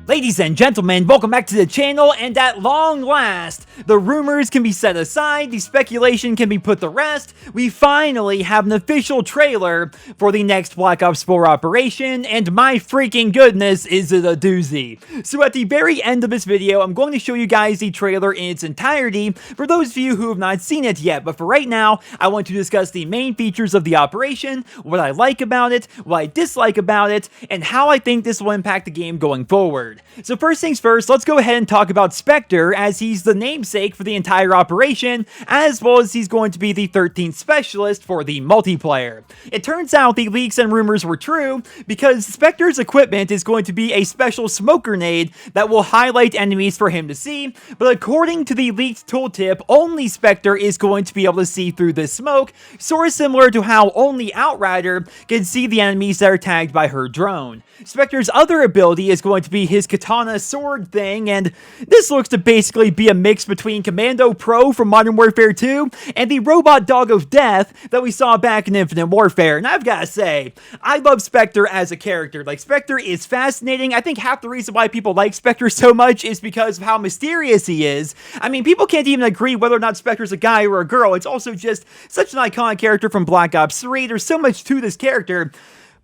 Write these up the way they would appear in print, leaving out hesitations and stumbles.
Ladies and gentlemen, welcome back to the channel, and at long last, the rumors can be set aside, the speculation can be put to rest. We finally have an official trailer for the next Black Ops 4 operation, and my freaking goodness, is it a doozy. So at the very end of this video, I'm going to show you guys the trailer in its entirety for those of you who have not seen it yet, but for right now, I want to discuss the main features of the operation, what I like about it, what I dislike about it, and how I think this will impact the game going forward. So first things first, let's go ahead and talk about Spectre, as he's the namesake for the entire operation, as well as he's going to be the 13th specialist for the multiplayer. It turns out the leaks and rumors were true, because Spectre's equipment is going to be a special smoke grenade that will highlight enemies for him to see, but according to the leaked tooltip, only Spectre is going to be able to see through this smoke, sort of similar to how only Outrider can see the enemies that are tagged by her drone. Spectre's other ability is going to be his katana sword thing, and this looks to basically be a mix between Commando Pro from Modern Warfare 2 and the robot dog of death that we saw back in Infinite Warfare. And I've got to say, I love Spectre as a character. Like, Spectre is fascinating. I think half the reason why people like Spectre so much is because of how mysterious he is. I mean, people can't even agree whether or not Spectre's a guy or a girl. It's also just such an iconic character from Black Ops 3. There's so much to this character.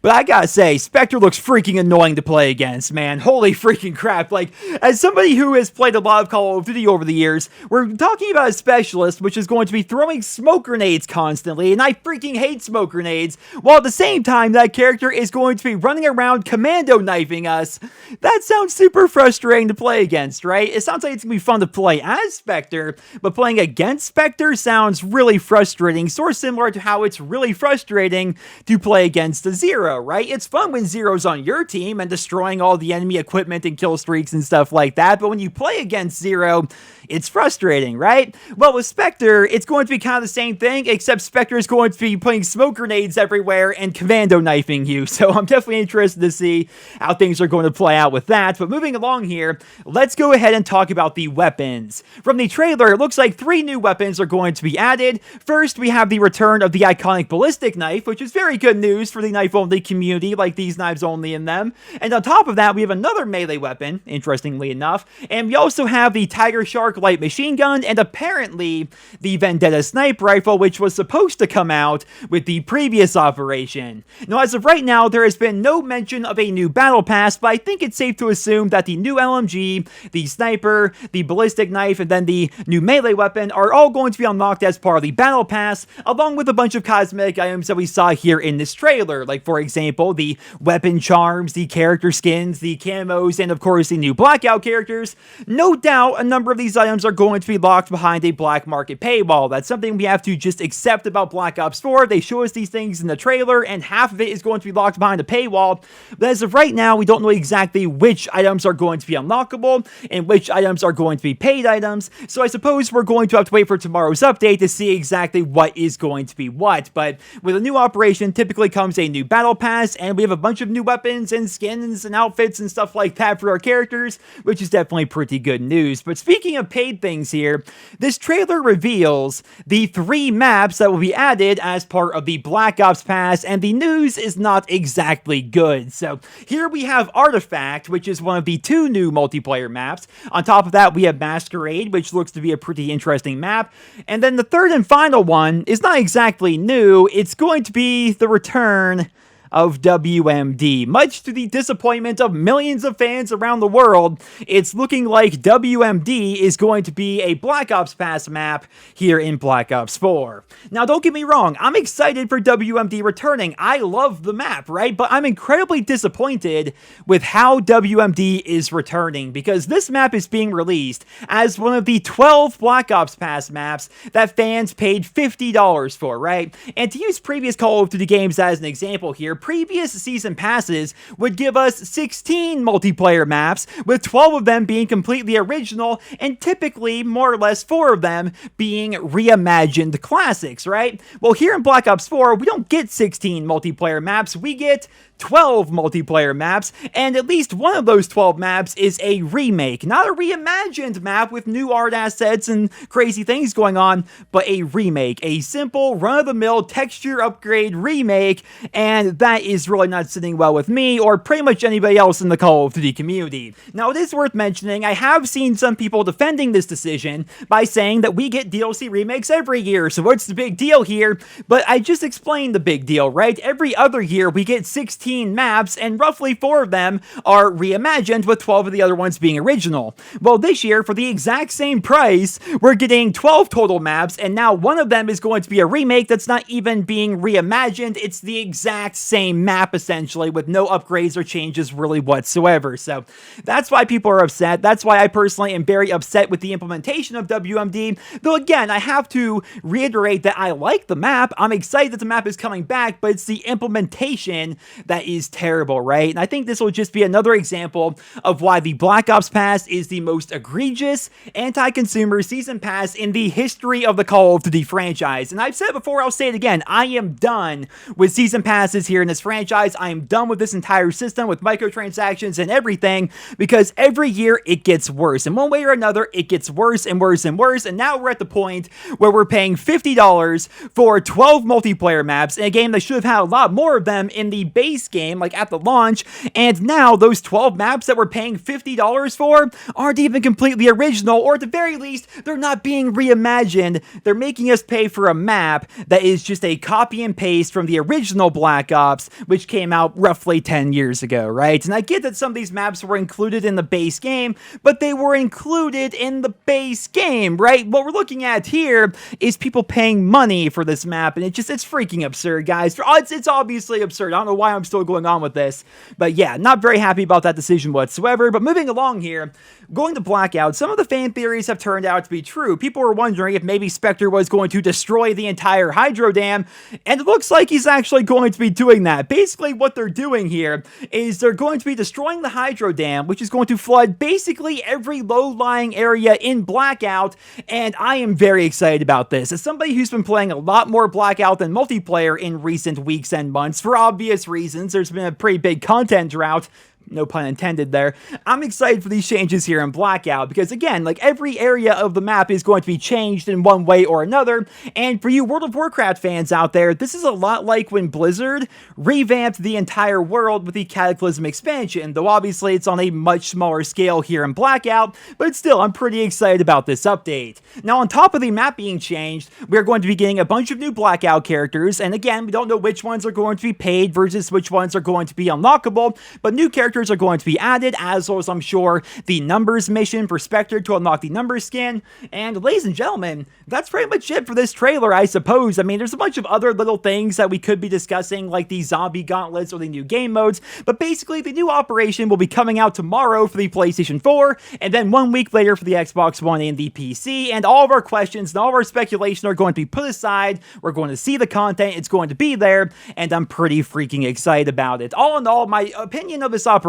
But I gotta say, Spectre looks freaking annoying to play against, man. Holy freaking crap. Like, as somebody who has played a lot of Call of Duty over the years, we're talking about a specialist which is going to be throwing smoke grenades constantly, and I freaking hate smoke grenades, while at the same time, that character is going to be running around commando knifing us. That sounds super frustrating to play against, right? It sounds like it's gonna be fun to play as Spectre, but playing against Spectre sounds really frustrating, sort of similar to how it's really frustrating to play against a Zero. Right? It's fun when Zero's on your team and destroying all the enemy equipment and kill streaks and stuff like that, but when you play against Zero, it's frustrating, right? Well, with Spectre, it's going to be kind of the same thing, except Spectre is going to be putting smoke grenades everywhere and commando knifing you, so I'm definitely interested to see how things are going to play out with that. But moving along here, let's go ahead and talk about the weapons. From the trailer, it looks like 3 new weapons are going to be added. First, we have the return of the iconic ballistic knife, which is very good news for the knife-only community, like these knives only in them. And on top of that, we have another melee weapon, interestingly enough, and we also have the Tiger Shark light machine gun, and apparently the Vendetta sniper rifle, which was supposed to come out with the previous operation. Now, as of right now, there has been no mention of a new battle pass, but I think it's safe to assume that the new LMG, the sniper, the ballistic knife, and then the new melee weapon are all going to be unlocked as part of the battle pass, along with a bunch of cosmetic items that we saw here in this trailer, like, for example, the weapon charms, the character skins, the camos, and of course the new Blackout characters. No doubt a number of these items are going to be locked behind a black market paywall. That's something we have to just accept about Black Ops 4. They show us these things in the trailer, and half of it is going to be locked behind a paywall. But as of right now, we don't know exactly which items are going to be unlockable and which items are going to be paid items. So I suppose we're going to have to wait for tomorrow's update to see exactly what is going to be what. But with a new operation, typically comes a new battle pass, and we have a bunch of new weapons and skins and outfits and stuff like that for our characters, which is definitely pretty good news. But speaking of paid things here, this trailer reveals the 3 maps that will be added as part of the Black Ops Pass, and the news is not exactly good. So here we have Artifact, which is one of the 2 new multiplayer maps. On top of that, we have Masquerade, which looks to be a pretty interesting map. And then the third and final one is not exactly new. It's going to be the return of WMD. Much to the disappointment of millions of fans around the world, it's looking like WMD is going to be a Black Ops Pass map here in Black Ops 4. Now, don't get me wrong, I'm excited for WMD returning. I love the map, right? But I'm incredibly disappointed with how WMD is returning, because this map is being released as one of the 12 Black Ops Pass maps that fans paid $50 for, right? And to use previous Call of Duty games as an example here, previous season passes would give us 16 multiplayer maps, with 12 of them being completely original, and typically more or less 4 of them being reimagined classics, right? Well, here in Black Ops 4, we don't get 16 multiplayer maps, we get 12 multiplayer maps, and at least one of those 12 maps is a remake. Not a reimagined map with new art assets and crazy things going on, but a remake. A simple, run-of-the-mill texture upgrade remake, and that is really not sitting well with me, or pretty much anybody else in the Call of Duty community. Now, it is worth mentioning, I have seen some people defending this decision by saying that we get DLC remakes every year, so what's the big deal here? But I just explained the big deal, right? Every other year, we get 16 maps, and roughly 4 of them are reimagined, with 12 of the other ones being original. Well, this year, for the exact same price, we're getting 12 total maps, and now one of them is going to be a remake that's not even being reimagined. It's the exact same map, essentially, with no upgrades or changes really whatsoever. So that's why people are upset. That's why I personally am very upset with the implementation of WMD. Though again, I have to reiterate that I like the map. I'm excited that the map is coming back, but it's the implementation that is terrible, right? And I think this will just be another example of why the Black Ops Pass is the most egregious anti-consumer season pass in the history of the Call of Duty franchise. And I've said it before, I'll say it again, I am done with season passes here in this franchise. I am done with this entire system, with microtransactions and everything, because every year it gets worse. In one way or another, it gets worse and worse and worse, and now we're at the point where we're paying $50 for 12 multiplayer maps in a game that should have had a lot more of them in the base game, like at the launch, and now those 12 maps that we're paying $50 for aren't even completely original, or at the very least, they're not being reimagined. They're making us pay for a map that is just a copy and paste from the original Black Ops, which came out roughly 10 years ago, right? And I get that some of these maps were included in the base game, but they were included in the base game, right? What we're looking at here is people paying money for this map, and it's freaking absurd, guys. It's obviously absurd. I don't know why I'm still going on with this, but yeah, not very happy about that decision whatsoever. But moving along here, going to Blackout, some of the fan theories have turned out to be true. People were wondering if maybe Spectre was going to destroy the entire Hydro Dam, and it looks like he's actually going to be doing that. Basically, what they're doing here is they're going to be destroying the Hydro Dam, which is going to flood basically every low-lying area in Blackout, and I am very excited about this. As somebody who's been playing a lot more Blackout than multiplayer in recent weeks and months, for obvious reasons, there's been a pretty big content drought. No pun intended there. I'm excited for these changes here in Blackout because, again, like every area of the map is going to be changed in one way or another. And for you World of Warcraft fans out there, this is a lot like when Blizzard revamped the entire world with the Cataclysm expansion, though obviously it's on a much smaller scale here in Blackout, but still, I'm pretty excited about this update. Now, on top of the map being changed, we're going to be getting a bunch of new Blackout characters, and again, we don't know which ones are going to be paid versus which ones are going to be unlockable, but new characters are going to be added, as well as, I'm sure, the numbers mission for Spectre to unlock the numbers skin. And ladies and gentlemen, that's pretty much it for this trailer, I suppose. I mean, there's a bunch of other little things that we could be discussing, like the zombie gauntlets or the new game modes, but basically the new operation will be coming out tomorrow for the PlayStation 4, and then 1 week later for the Xbox One and the PC, and all of our questions and all of our speculation are going to be put aside. We're going to see the content, it's going to be there, and I'm pretty freaking excited about it. All in all, my opinion of this operation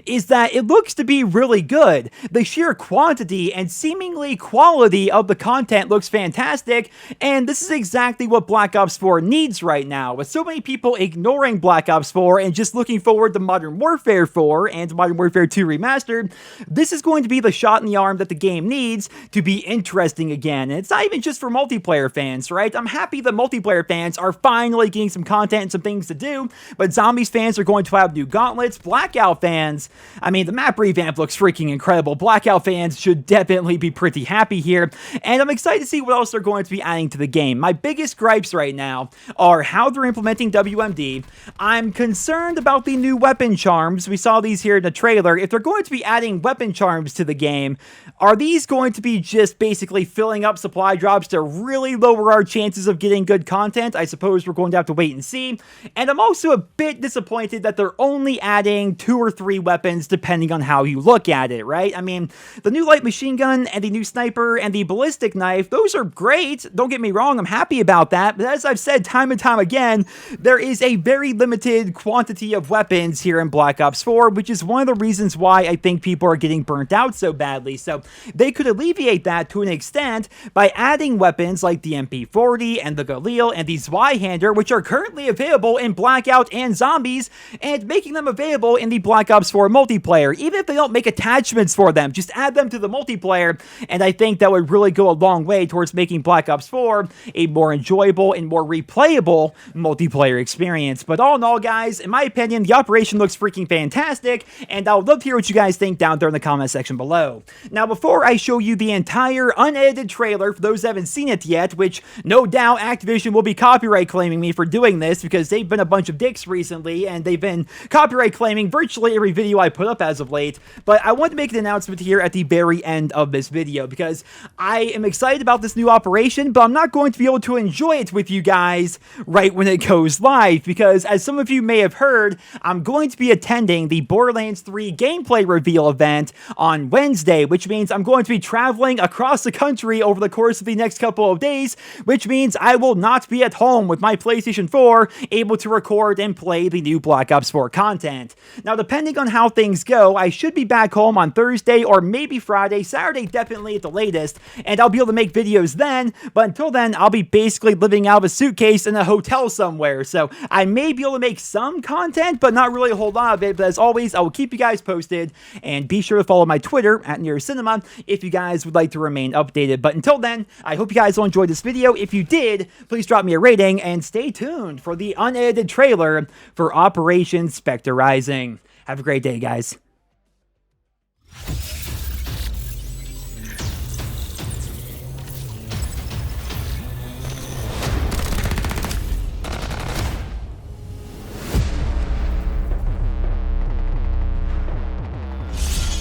is that it looks to be really good. The sheer quantity and seemingly quality of the content looks fantastic, and this is exactly what Black Ops 4 needs right now. With so many people ignoring Black Ops 4 and just looking forward to Modern Warfare 4 and Modern Warfare 2 Remastered, this is going to be the shot in the arm that the game needs to be interesting again. And it's not even just for multiplayer fans, right? I'm happy that multiplayer fans are finally getting some content and some things to do, but Zombies fans are going to have new gauntlets. Blackout fans, I mean, the map revamp looks freaking incredible. Blackout fans should definitely be pretty happy here, and I'm excited to see what else they're going to be adding to the game. My biggest gripes right now are how they're implementing WMD. I'm concerned about the new weapon charms. We saw these here in the trailer. If they're going to be adding weapon charms to the game, are these going to be just basically filling up supply drops to really lower our chances of getting good content? I suppose we're going to have to wait and see. And I'm also a bit disappointed that they're only adding having 2 or 3 weapons depending on how you look at it, right? I mean, the new light machine gun and the new sniper and the ballistic knife, those are great. Don't get me wrong, I'm happy about that. But as I've said time and time again, there is a very limited quantity of weapons here in Black Ops 4, which is one of the reasons why I think people are getting burnt out so badly. So they could alleviate that to an extent by adding weapons like the MP40 and the Galil and the Zweihander, which are currently available in Blackout and Zombies, and making them available in the Black Ops 4 multiplayer. Even if they don't make attachments for them, just add them to the multiplayer, and I think that would really go a long way towards making Black Ops 4 a more enjoyable and more replayable multiplayer experience. But all in all, guys, in my opinion, the operation looks freaking fantastic, and I would love to hear what you guys think down there in the comment section below. Now, before I show you the entire unedited trailer, for those that haven't seen it yet, which no doubt Activision will be copyright claiming me for doing this, because they've been a bunch of dicks recently, and they've been copyright claiming virtually every video I put up as of late. But I want to make an announcement here at the very end of this video, because I am excited about this new operation, but I'm not going to be able to enjoy it with you guys right when it goes live, because as some of you may have heard, I'm going to be attending the Borderlands 3 gameplay reveal event on Wednesday, which means I'm going to be traveling across the country over the course of the next couple of days, which means I will not be at home with my PlayStation 4 able to record and play the new Black Ops 4 content. Now, depending on how things go, I should be back home on Thursday or maybe Friday, Saturday definitely at the latest, and I'll be able to make videos then, but until then, I'll be basically living out of a suitcase in a hotel somewhere, so I may be able to make some content, but not really a whole lot of it. But as always, I will keep you guys posted, and be sure to follow my Twitter at NerosCinema if you guys would like to remain updated. But until then, I hope you guys will enjoy this video. If you did, please drop me a rating, and stay tuned for the unedited trailer for Operation Spectre Rising. Have a great day, guys.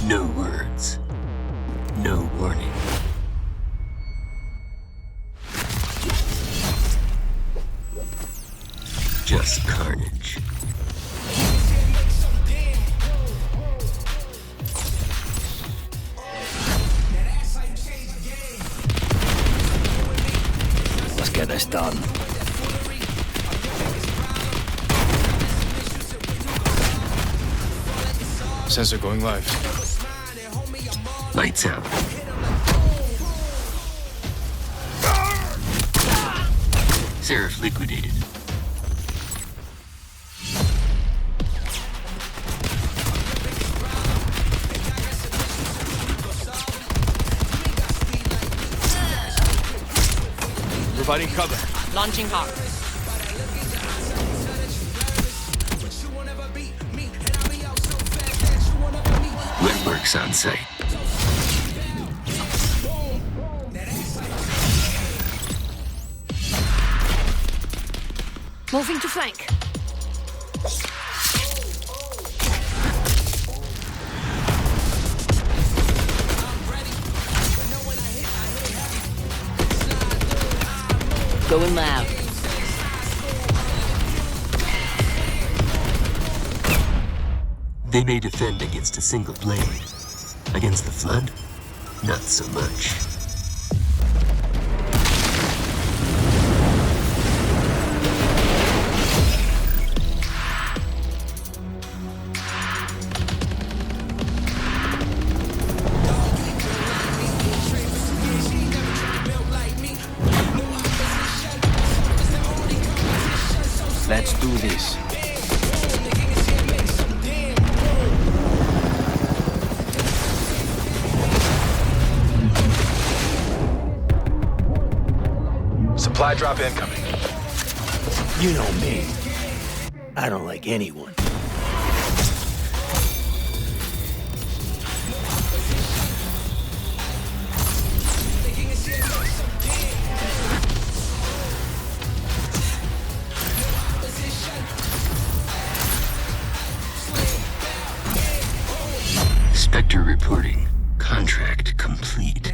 No words. No warning. Just carnage. Let's get this done. Sensor going live. Lights out. Seraph liquidated. Providing cover. Launching hawk. Wetworks on site. Moving to flank. Going loud. They may defend against a single blade. Against the flood, not so much. Let's do this. Supply drop incoming. You know me. I don't like anyone. Spectre reporting. Contract complete.